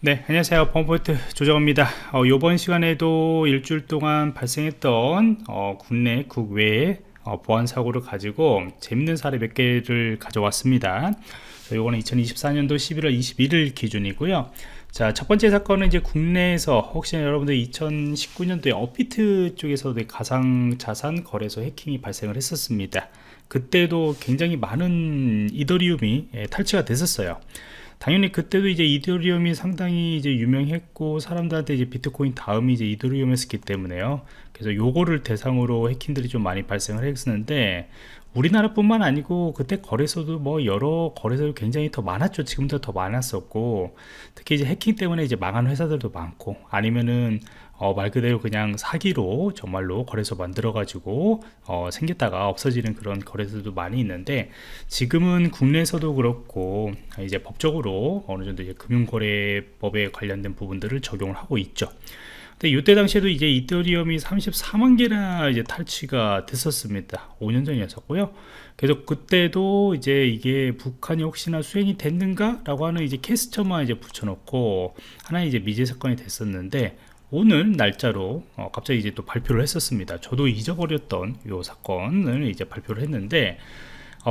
네, 안녕하세요. 범포인트 조정호입니다. 이번 시간에도 일주일 동안 발생했던 국내, 국외의 보안 사고를 가지고 재밌는 사례 몇 개를 가져왔습니다. 이거는 2024년도 11월 21일 기준이고요. 자, 첫 번째 사건은 이제 국내에서 혹시 여러분들 2019년도에 업비트 쪽에서도 가상자산 거래소 해킹이 발생을 했었습니다. 그때도 굉장히 많은 이더리움이 탈취가 됐었어요. 당연히 그때도 이제 이더리움이 상당히 이제 유명했고 사람들한테 이제 비트코인 다음이 이제 이더리움이었기 때문에요. 그래서 요거를 대상으로 해킹들이 좀 많이 발생을 했었는데 우리나라뿐만 아니고 그때 거래소도 뭐 여러 거래소도 굉장히 더 많았죠. 지금도 더 많았었고 특히 이제 해킹 때문에 이제 망한 회사들도 많고 아니면은 말 그대로 그냥 사기로 정말로 거래소 만들어 가지고 생겼다가 없어지는 그런 거래소도 많이 있는데 지금은 국내에서도 그렇고 이제 법적으로 어느 정도 이제 금융거래법에 관련된 부분들을 적용을 하고 있죠. 근데 이때 당시에도 이제 이더리움이 34만 개나 이제 탈취가 됐었습니다. 5년 전이었었고요. 그래서 그때도 이제 이게 북한이 혹시나 수행이 됐는가라고 하는 이제 캐스처만 이제 붙여놓고 하나의 이제 미제 사건이 됐었는데 오늘 날짜로 갑자기 이제 또 발표를 했었습니다. 저도 잊어버렸던 이 사건을 이제 발표를 했는데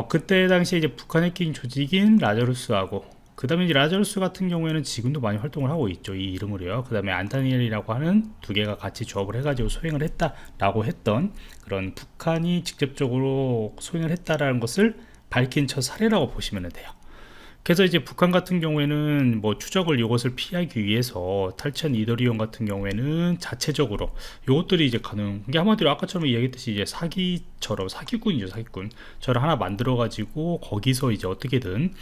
그때 당시에 이제 북한 해킹 조직인 라자루스하고 그 다음에 이제 라자루스 같은 경우에는 지금도 많이 활동을 하고 있죠. 이 이름으로요. 그 다음에 안다니엘이라고 하는 두 개가 같이 조합을 해가지고 소행을 했다라고 했던 그런 북한이 직접적으로 소행을 했다라는 것을 밝힌 첫 사례라고 보시면 돼요. 그래서 이제 북한 같은 경우에는 뭐 추적을 이것을 피하기 위해서 탈취한 이더리움 같은 경우에는 자체적으로 이것들이 이제 가능. 이게 한마디로 아까처럼 이야기했듯이 이제 사기처럼 사기꾼이죠, 사기꾼. 저를 하나 만들어 가지고 거기서 이제 어떻게든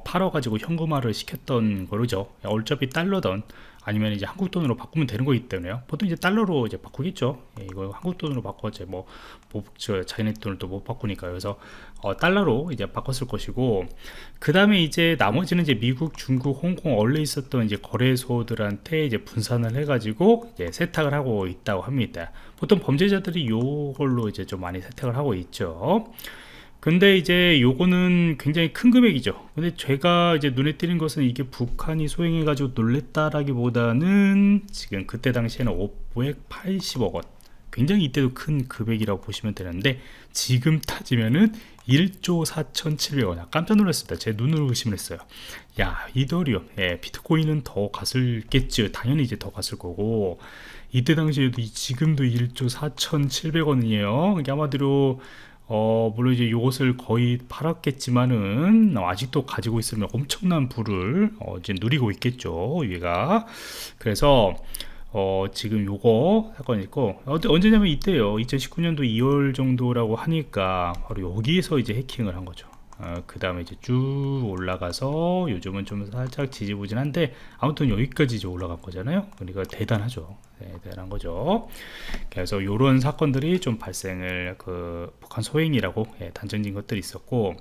팔아 가지고 현금화를 시켰던 거죠. 어차피 달러던 아니면 이제 한국 돈으로 바꾸면 되는 거기 때문에요. 보통 이제 달러로 이제 바꾸겠죠. 이거 한국 돈으로 바꿔서 저 자기네 돈을 또 못 바꾸니까 그래서 달러로 이제 바꿨을 것이고 그 다음에 이제 나머지는 이제 미국, 중국, 홍콩 원래 있었던 이제 거래소들한테 이제 분산을 해가지고 이제 세탁을 하고 있다고 합니다. 보통 범죄자들이 요걸로 이제 좀 많이 세탁을 하고 있죠. 근데 이제 요거는 굉장히 큰 금액이죠. 근데 제가 이제 눈에 띄는 것은 이게 북한이 소행해가지고 놀랬다라기보다는 지금 그때 당시에는 580억 원. 굉장히 이때도 큰 금액이라고 보시면 되는데 지금 따지면은 1조 4,700원. 깜짝 놀랐습니다. 제 눈으로 의심을 했어요. 야, 이더리움, 비트코인은 더 갔을겠죠. 당연히 이제 더 갔을 거고 이때 당시에도 지금도 1조 4,700원이에요. 이게 아마도 물론 이제 요것을 거의 팔았겠지만은 아직도 가지고 있으면 엄청난 부를 이제 누리고 있겠죠, 얘가. 그래서 지금 요거 사건이 있고 언제냐면 이때요. 2019년도 2월 정도라고 하니까 바로 여기에서 이제 해킹을 한 거죠. 그 다음에 이제 쭉 올라가서 요즘은 좀 살짝 지지부진한데 아무튼 여기까지 이제 올라간 거잖아요. 그러니까 대단하죠. 네, 대단한 거죠. 그래서 이런 사건들이 좀 발생을 북한 소행이라고 단정진 것들이 있었고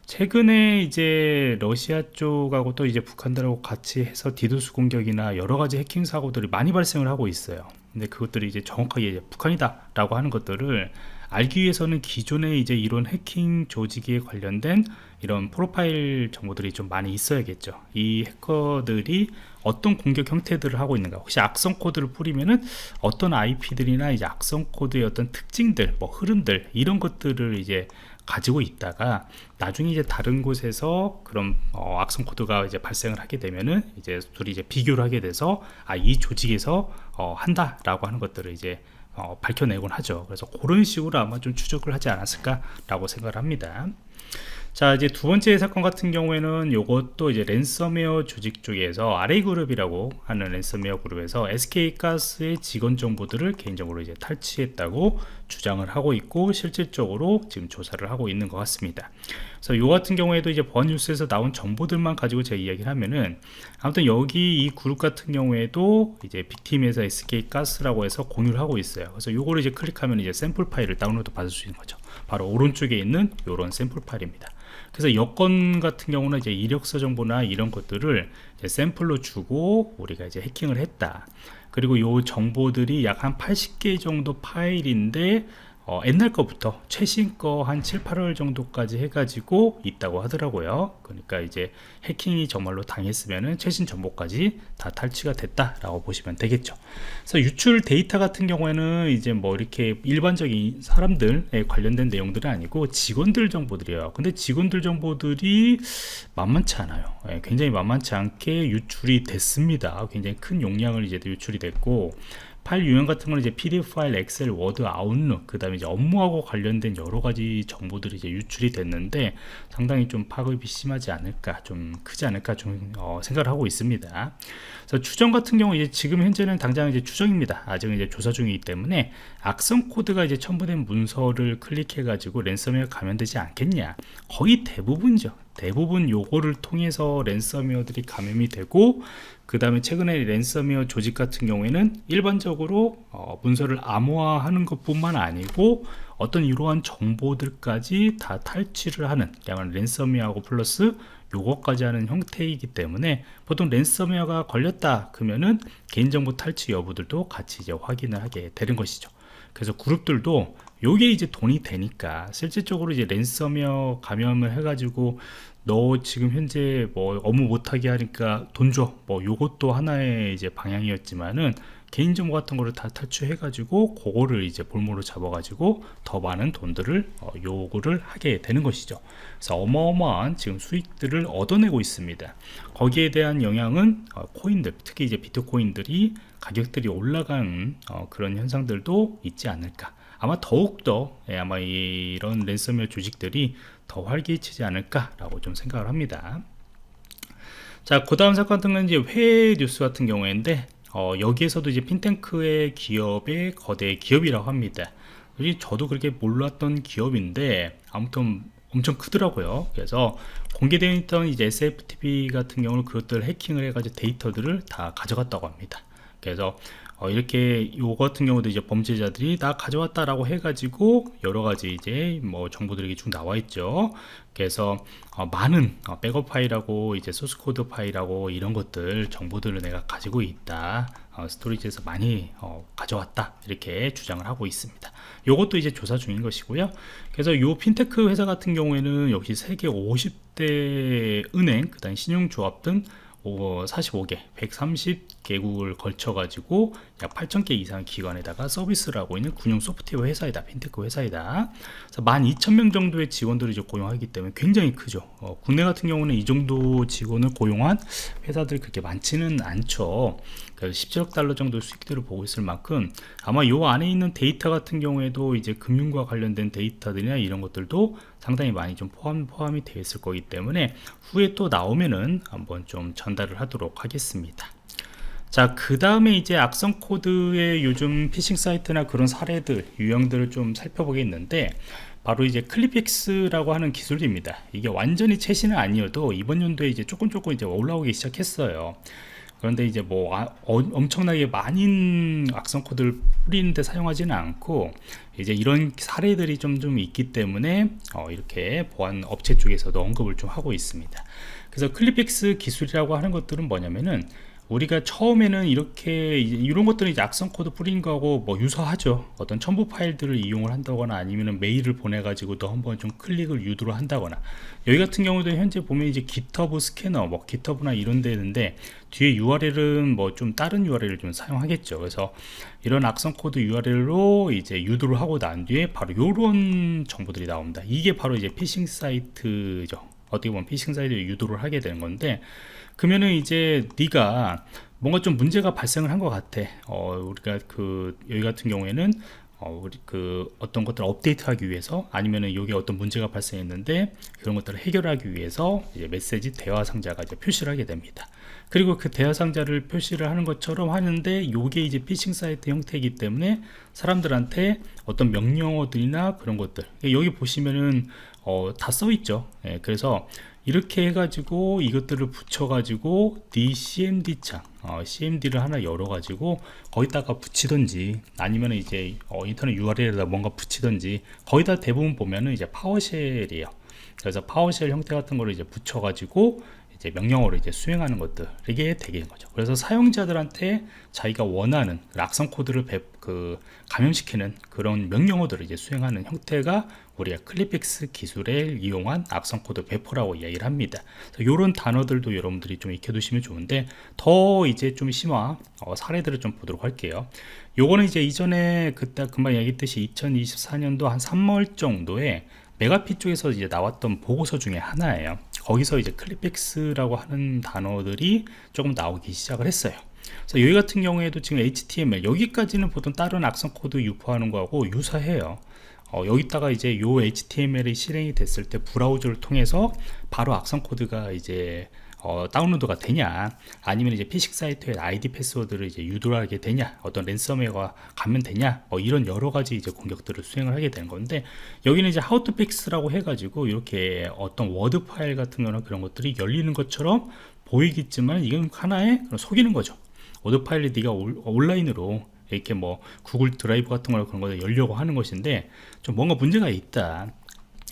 최근에 이제 러시아 쪽하고 또 이제 북한들하고 같이 해서 디도스 공격이나 여러 가지 해킹 사고들이 많이 발생을 하고 있어요. 근데 그것들이 이제 정확하게 이제 북한이다라고 하는 것들을 알기 위해서는 기존에 이제 이런 해킹 조직에 관련된 이런 프로파일 정보들이 좀 많이 있어야겠죠. 이 해커들이 어떤 공격 형태들을 하고 있는가, 혹시 악성 코드를 뿌리면은 어떤 IP들이나 이제 악성 코드의 어떤 특징들, 뭐 흐름들 이런 것들을 이제 가지고 있다가 나중에 이제 다른 곳에서 그런 악성 코드가 이제 발생을 하게 되면은 이제 둘이 이제 비교를 하게 돼서 이 조직에서 한다라고 하는 것들을 이제 밝혀내곤 하죠. 그래서 그런 식으로 아마 좀 추적을 하지 않았을까라고 생각을 합니다. 자, 이제 두 번째 사건 같은 경우에는 요것도 이제 랜섬웨어 조직 쪽에서 RA그룹이라고 하는 랜섬웨어 그룹에서 SK가스의 직원 정보들을 개인적으로 이제 탈취했다고 주장을 하고 있고 실질적으로 지금 조사를 하고 있는 것 같습니다. 그래서 요 같은 경우에도 이제 번뉴스에서 나온 정보들만 가지고 제가 이야기를 하면은 아무튼 여기 이 그룹 같은 경우에도 이제 빅팀에서 SK가스라고 해서 공유를 하고 있어요. 그래서 요거를 이제 클릭하면 이제 샘플 파일을 다운로드 받을 수 있는 거죠. 바로 오른쪽에 있는 요런 샘플 파일입니다. 그래서 여권 같은 경우는 이제 이력서 정보나 이런 것들을 이제 샘플로 주고 우리가 이제 해킹을 했다. 그리고 요 정보들이 약 한 80개 정도 파일인데 옛날 거부터 최신 거 한 7, 8월 정도까지 해가지고 있다고 하더라고요. 그러니까 이제 해킹이 정말로 당했으면은 최신 정보까지 다 탈취가 됐다라고 보시면 되겠죠. 그래서 유출 데이터 같은 경우에는 이제 뭐 이렇게 일반적인 사람들에 관련된 내용들은 아니고 직원들 정보들이에요. 근데 직원들 정보들이 만만치 않아요. 굉장히 만만치 않게 유출이 됐습니다. 굉장히 큰 용량을 이제 유출이 됐고, 파일 유형 같은 거는 이제 PDF 파일, 엑셀, 워드, 아웃룩, 그 다음에 이제 업무하고 관련된 여러 가지 정보들이 이제 유출이 됐는데 상당히 좀 파급이 심하지 않을까, 좀 크지 않을까 좀 생각을 하고 있습니다. 그래서 추정 같은 경우 이제 지금 현재는 당장 이제 추정입니다. 아직은 이제 조사 중이기 때문에 악성 코드가 이제 첨부된 문서를 클릭해 가지고 랜섬웨어 감염되지 않겠냐. 거의 대부분이죠. 대부분 요거를 통해서 랜섬웨어들이 감염이 되고, 그 다음에 최근에 랜섬웨어 조직 같은 경우에는 일반적으로 문서를 암호화하는 것 뿐만 아니고 어떤 이러한 정보들까지 다 탈취를 하는, 그냥 랜섬웨어하고 플러스 요거까지 하는 형태이기 때문에 보통 랜섬웨어가 걸렸다 그러면은 개인정보 탈취 여부들도 같이 이제 확인을 하게 되는 것이죠. 그래서 그룹들도 요게 이제 돈이 되니까 실질적으로 이제 랜섬웨어 감염을 해가지고 너 지금 현재 뭐 업무 못하게 하니까 돈 줘, 뭐 요것도 하나의 이제 방향이었지만은 개인정보 같은 거를 다 탈취해가지고 그거를 이제 볼모로 잡아가지고 더 많은 돈들을 요구를 하게 되는 것이죠. 그래서 어마어마한 지금 수익들을 얻어내고 있습니다. 거기에 대한 영향은 코인들, 특히 이제 비트코인들이 가격들이 올라간 그런 현상들도 있지 않을까. 아마 더욱더 아마 이런 랜섬웨어 조직들이 더 활기치지 않을까라고 좀 생각을 합니다. 자, 그 다음 사건 같은 건 이제 해외 뉴스 같은 경우인데 여기에서도 이제 핀테크의 기업의 거대 기업이라고 합니다. 저도 그렇게 몰랐던 기업인데 아무튼 엄청 크더라고요. 그래서 공개되어 있던 이제 SFTP 같은 경우는 그것들 해킹을 해가지고 데이터들을 다 가져갔다고 합니다. 그래서 이렇게 요 같은 경우도 이제 범죄자들이 다 가져왔다라고 해가지고 여러 가지 이제 뭐 정보들이 쭉 나와 있죠. 그래서 많은 백업 파일하고 이제 소스 코드 파일하고 이런 것들 정보들을 내가 가지고 있다, 스토리지에서 많이 가져왔다, 이렇게 주장을 하고 있습니다. 요것도 이제 조사 중인 것이고요. 그래서 요 핀테크 회사 같은 경우에는 역시 세계 50대 은행, 그 다음 신용조합 등 45개, 130개국을 걸쳐가지고 약 8,000개 이상 기관에다가 서비스를 하고 있는 금융 소프트웨어 회사이다, 핀테크 회사이다. 그래서 12,000명 정도의 직원들을 이제 고용하기 때문에 굉장히 크죠. 국내 같은 경우는 이 정도 직원을 고용한 회사들이 그렇게 많지는 않죠. 그래서 17억 달러 정도 수익들을 보고 있을 만큼 아마 요 안에 있는 데이터 같은 경우에도 이제 금융과 관련된 데이터들이나 이런 것들도 상당히 많이 좀 포함이 되어 있을 거기 때문에 후에 또 나오면은 한번 좀 전달을 하도록 하겠습니다. 자, 그 다음에 이제 악성 코드의 요즘 피싱 사이트나 그런 사례들, 유형들을 좀 살펴보겠는데, 바로 이제 클리픽스라고 하는 기술입니다. 이게 완전히 최신은 아니어도 이번 연도에 이제 조금 이제 올라오기 시작했어요. 그런데 이제 뭐 엄청나게 많은 악성 코드를 뿌리는데 사용하지는 않고, 이제 이런 사례들이 좀 있기 때문에 이렇게 보안 업체 쪽에서도 언급을 좀 하고 있습니다. 그래서 클리픽스 기술이라고 하는 것들은 뭐냐면은, 우리가 처음에는 이렇게 이런 것들은 이제 악성 코드 뿌린 거하고 뭐 유사하죠. 어떤 첨부 파일들을 이용을 한다거나 아니면 메일을 보내 가지고 또 한번 좀 클릭을 유도를 한다거나, 여기 같은 경우도 현재 보면 이제 GitHub 스캐너, 뭐 GitHub나 이런 데 있는데 뒤에 URL은 뭐 좀 다른 URL을 좀 사용하겠죠. 그래서 이런 악성 코드 URL로 이제 유도를 하고 난 뒤에 바로 이런 정보들이 나옵니다. 이게 바로 이제 피싱 사이트죠. 어떻게 보면 피싱 사이트에 유도를 하게 되는 건데, 그러면은 이제 네가 뭔가 좀 문제가 발생을 한 것 같아. 우리가 여기 같은 경우에는 우리 어떤 것들을 업데이트하기 위해서, 아니면은 여기 어떤 문제가 발생했는데 그런 것들을 해결하기 위해서 이제 메시지 대화 상자가 이제 표시를 하게 됩니다. 그리고 그 대화 상자를 표시를 하는 것처럼 하는데, 요게 이제 피싱 사이트 형태이기 때문에 사람들한테 어떤 명령어들이나 그런 것들, 여기 보시면은 다 써 있죠. 그래서 이렇게 해가지고 이것들을 붙여가지고 CMD 창, CMD를 하나 열어가지고 거기다가 붙이던지, 아니면 이제 인터넷 URL에다 뭔가 붙이던지, 거의 다 대부분 보면은 이제 파워쉘이에요. 그래서 파워쉘 형태 같은 거를 이제 붙여가지고 이제 명령어로 이제 수행하는 것들 이게 되게 거죠. 그래서 사용자들한테 자기가 원하는 악성 코드를 감염시키는 그런 명령어들을 이제 수행하는 형태가 우리가 클립픽스 기술을 이용한 악성 코드 배포라고 이야기를 합니다. 이런 단어들도 여러분들이 좀 익혀두시면 좋은데, 더 이제 좀 심화 사례들을 좀 보도록 할게요. 요거는 이제 이전에 그때 금방 얘기했듯이 2024년도 한 3월 정도에 메가피 쪽에서 이제 나왔던 보고서 중에 하나예요. 거기서 이제 클립픽스라고 하는 단어들이 조금 나오기 시작을 했어요. 그래서 여기 같은 경우에도 지금 HTML 여기까지는 보통 다른 악성 코드 유포하는 거하고 유사해요. 여기다가 이제 요 HTML이 실행이 됐을 때 브라우저를 통해서 바로 악성 코드가 이제 다운로드가 되냐, 아니면 이제 피싱 사이트의 아이디 패스워드를 이제 유도하게 되냐, 어떤 랜섬웨어가 가면 되냐, 이런 여러 가지 이제 공격들을 수행을 하게 되는 건데, 여기는 이제 how to fix라고 해가지고 이렇게 어떤 워드 파일 같은 거나 그런 것들이 열리는 것처럼 보이겠지만 이건 하나의 속이는 거죠. 워드 파일이 네가 온라인으로 이렇게 뭐 구글 드라이브 같은 거나 그런 거 열려고 하는 것인데 좀 뭔가 문제가 있다.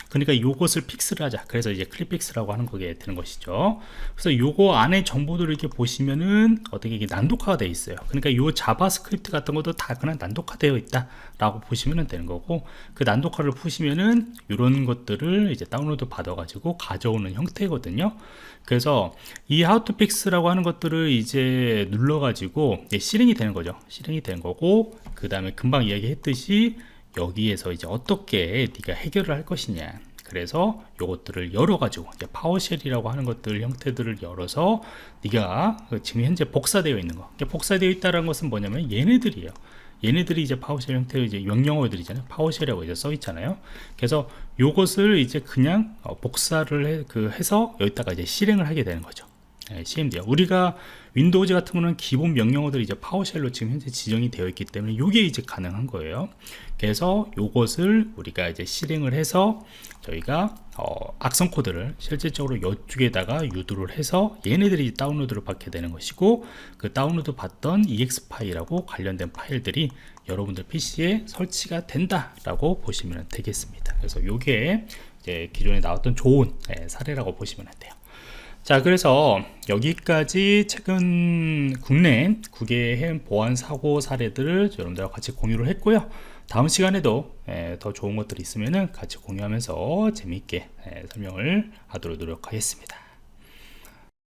그러니까 이것을 픽스를 하자. 그래서 이제 클립픽스라고 하는 거게 되는 것이죠. 그래서 요거 안에 정보들을 이렇게 보시면은 어떻게 이게 난독화가 되어 있어요. 그러니까 요 자바스크립트 같은 것도 다 그냥 난독화되어 있다라고 보시면 되는 거고, 그 난독화를 푸시면은 이런 것들을 이제 다운로드 받아가지고 가져오는 형태거든요. 그래서 이 how to fix라고 하는 것들을 이제 눌러가지고 실행이 되는 거죠. 실행이 되는 거고, 그 다음에 금방 이야기했듯이 여기에서 이제 어떻게 네가 해결을 할 것이냐, 그래서 요것들을 열어가지고 이제 파워쉘이라고 하는 것들 형태들을 열어서 네가 지금 현재 복사되어 있는 거, 복사되어 있다는 것은 뭐냐면 얘네들이에요. 얘네들이 이제 파워쉘 형태의 이제 명령어들이잖아요. 파워쉘이라고 이제 써 있잖아요. 그래서 요것을 이제 그냥 복사를 해서 여기다가 이제 실행을 하게 되는 거죠. CMD야. 우리가 윈도우즈 같은 거는 기본 명령어들이 이제 파워쉘로 지금 현재 지정이 되어 있기 때문에 이게 이제 가능한 거예요. 그래서 요것을 우리가 이제 실행을 해서 저희가 악성 코드를 실질적으로 이쪽에다가 유도를 해서 얘네들이 다운로드를 받게 되는 것이고, 그 다운로드 받던 EX 파일하고 관련된 파일들이 여러분들 PC에 설치가 된다라고 보시면 되겠습니다. 그래서 요게 이제 기존에 나왔던 좋은 사례라고 보시면 돼요. 자, 그래서 여기까지 최근 국내 국외 보안 사고 사례들을 여러분들과 같이 공유를 했고요. 다음 시간에도 더 좋은 것들이 있으면 같이 공유하면서 재미있게 설명을 하도록 노력하겠습니다.